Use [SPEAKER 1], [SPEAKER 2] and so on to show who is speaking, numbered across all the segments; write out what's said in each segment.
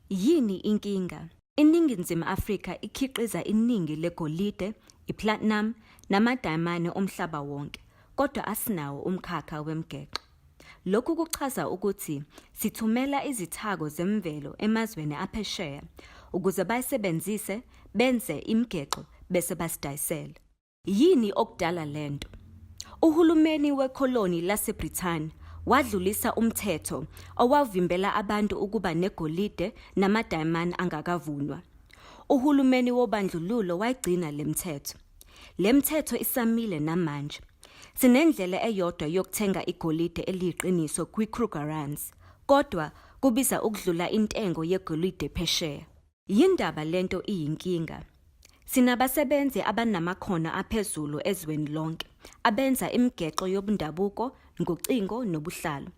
[SPEAKER 1] Yini inkinga? INingizimu Afrika ikhiqiza iningi legolide, iplatinum namadayimane omhlaba wonke, kodwa asinawo umkhakha wemigexo. Lokhu kuchaza ukuthi sithumela izithako zemvelo emazweni aphesheya ukuze bayisebenzise benze imigexo bese basidayisela. Yini okudala lento? Uhulumeni wekoloni laseBrithani wadlulisa umthetho owavimbela abantu ukuba negolide namadayimane angakavunwa. Uhulumeni wobandlululo wayigcina lemthetho. Lemthetho isamile namanje. Sinendlela eyodwa yokuthenga igolide eliyiqiniso kwiKrugerrands, kodwa kubiza ukudlula intengo yegolide phesheya. Yindaba lento iyinkinga. Sinabasebenzi abanamakhono aphezulu ezweni lonke, abenza imigexo yobundabuko, ngocingo nobuhlalo.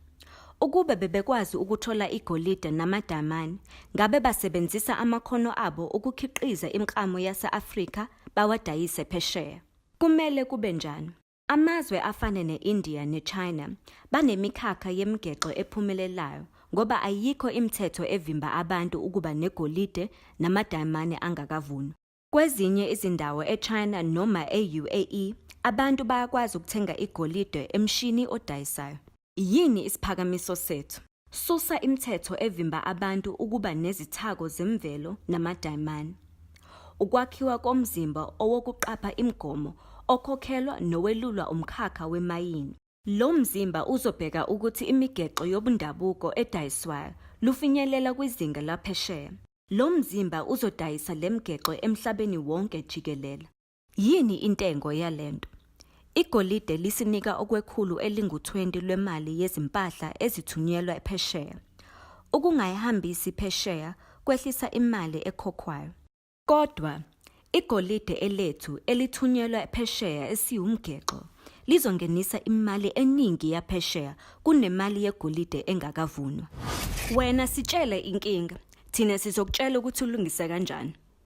[SPEAKER 1] Ukube bebekwazi ukuthola igolide namadayimane, ngabe basebenzisa amakhono abo ukukhiqiza imiklamo yase-Afrika bawadayise phesheya. Kumele kube njani. Amazwe afana ne-India ne-China banemikhakha yemigexo ephumelelayo ngoba ayikho imithetho evimba abantu ukuba negolide namadayimane angakavunwa. Kwezinye izindawo eChina noma e-UAE, abantu bayakwazi ukuthenga igolide emshini odayisayo. Yini isiphakamiso sethu? Susa imithetho evimba abantu ukuba nezithako zemvelo namadayimane. Ukwakhiwa komzimba owokuqapha imigomo okhokhelwa nowelulwa umkhakha wemayini. Lo mzimba uzobheka ukuthi imigexo yobundabuko edayiswayo lufinyelela kwizinga laphesheya. Lo mzimba uzodayisa lemigexo emhlabeni wonke jikelele. Yini intengo yalento? Igolide lisinika okwekhulu elingu-20 lwemali yezimpahla ezithunyelwa phesheya. Ukungayihambisi phesheya kwehlisa imali ekhokhwayo. Kodwa, igolide elethu elithunyelwa phesheya esiwumgexo lizongenisa imali eningi yaphesheya kunemali yegolide engakavunwa. Wena sitshele inkinga, thina sizokutshela ukuthi ulungise kanjani.